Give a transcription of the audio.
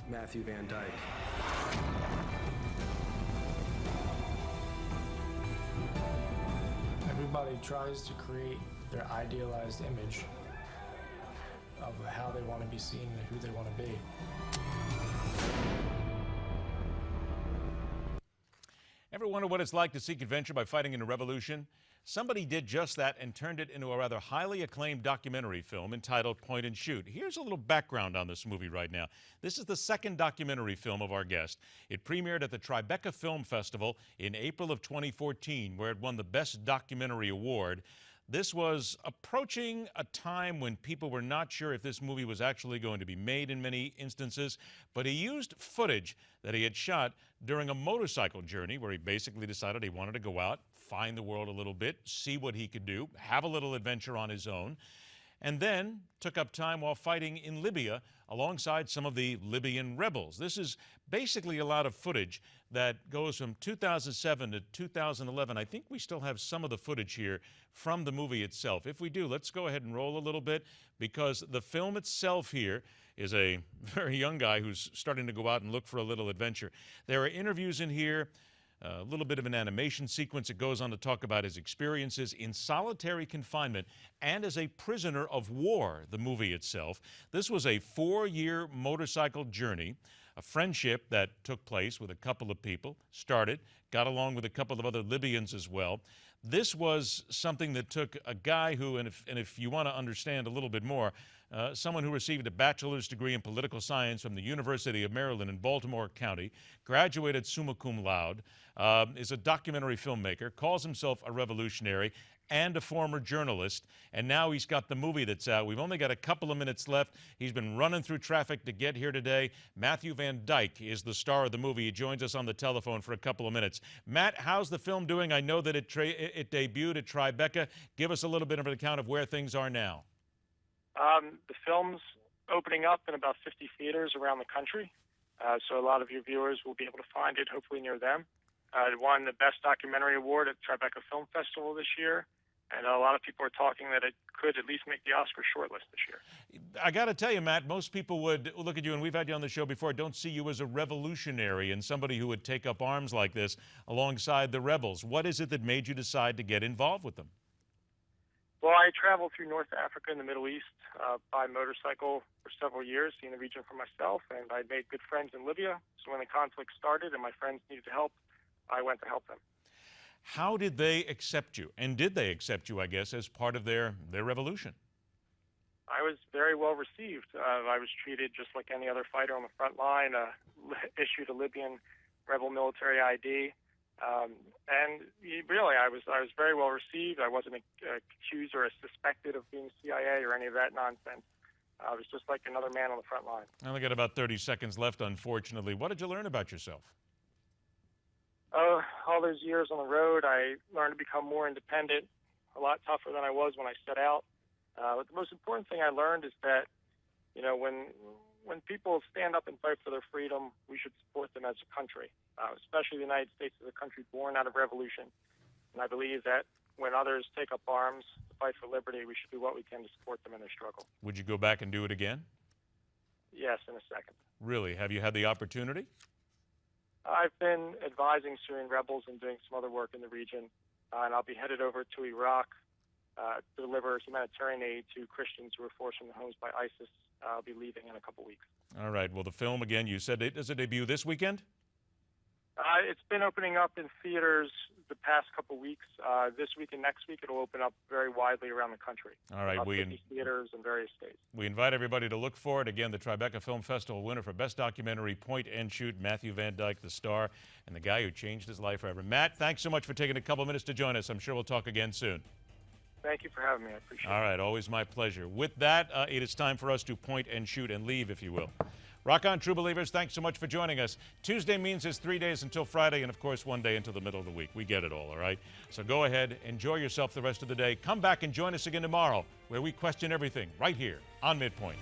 Matthew Van Dyke. Everybody tries to create their idealized image of how they want to be seen and who they want to be. Ever wonder what it's like to seek adventure by fighting in a revolution? Somebody did just that and turned it into a rather highly acclaimed documentary film entitled Point and Shoot. Here's a little background on this movie right now. This is the second documentary film of our guest. It premiered at the Tribeca Film Festival in April of 2014, where it won the Best Documentary Award. This was approaching a time when people were not sure if this movie was actually going to be made in many instances, but he used footage that he had shot during a motorcycle journey where he basically decided he wanted to go out, find the world a little bit, see what he could do, have a little adventure on his own, and then took up time while fighting in Libya alongside some of the Libyan rebels. This is basically a lot of footage that goes from 2007 to 2011. I think we still have some of the footage here from the movie itself. If we do, let's go ahead and roll a little bit, because the film itself here is a very young guy who's starting to go out and look for a little adventure. There are interviews in here, a little bit of an animation sequence. It goes on to talk about his experiences in solitary confinement and as a prisoner of war, the movie itself. This was a 4-year motorcycle journey, a friendship that took place with a couple of people, got along with a couple of other Libyans as well. This was something that took a guy who, and if you want to understand a little bit more, someone who received a bachelor's degree in political science from the University of Maryland in Baltimore County, graduated summa cum laude, is a documentary filmmaker, calls himself a revolutionary, and a former journalist, and now he's got the movie that's out. We've only got a couple of minutes left. He's been running through traffic to get here today. Matthew Van Dyke is the star of the movie. He joins us on the telephone for a couple of minutes. Matt, how's the film doing? I know that it debuted at Tribeca. Give us a little bit of an account of where things are now. The film's opening up in about 50 theaters around the country, so a lot of your viewers will be able to find it, hopefully near them. It won the Best Documentary Award at Tribeca Film Festival this year, and a lot of people are talking that it could at least make the Oscar shortlist this year. I got to tell you, Matt, most people would look at you, and we've had you on the show before, don't see you as a revolutionary and somebody who would take up arms like this alongside the rebels. What is it that made you decide to get involved with them? Well, I traveled through North Africa and the Middle East by motorcycle for several years, seeing the region for myself, and I made good friends in Libya. So when the conflict started and my friends needed help, I went to help them. How did they accept you? And did they accept you, I guess, as part of their revolution? I was very well received. I was treated just like any other fighter on the front line, issued a Libyan rebel military ID. And really, I was very well received. I wasn't accused or suspected of being CIA or any of that nonsense. I was just like another man on the front line. I only got about 30 seconds left, unfortunately. What did you learn about yourself? All those years on the road, I learned to become more independent, a lot tougher than I was when I set out. But the most important thing I learned is that, you know, when people stand up and fight for their freedom, we should support them as a country, especially the United States is a country born out of revolution. And I believe that when others take up arms to fight for liberty, we should do what we can to support them in their struggle. Would you go back and do it again? Yes, in a second. Really? Have you had the opportunity? I've been advising Syrian rebels and doing some other work in the region, and I'll be headed over to Iraq to deliver humanitarian aid to Christians who were forced from their homes by ISIS. I'll be leaving in a couple weeks. All right. Well, the film, again, you said, does it debut this weekend? It's been opening up in theaters the past couple weeks. This week and next week, it'll open up very widely around the country. All right. About 50 theaters in various states. We invite everybody to look for it. Again, the Tribeca Film Festival winner for Best Documentary, Point and Shoot, Matthew Van Dyke, the star, and the guy who changed his life forever. Matt, thanks so much for taking a couple minutes to join us. I'm sure we'll talk again soon. Thank you for having me. I appreciate it. All right. Always my pleasure. With that, it is time for us to point and shoot and leave, if you will. Rock on, true believers. Thanks so much for joining us. Tuesday means it's 3 days until Friday, and of course, 1 day until the middle of the week. We get it all right? So go ahead, enjoy yourself the rest of the day. Come back and join us again tomorrow, where we question everything right here on MidPoint.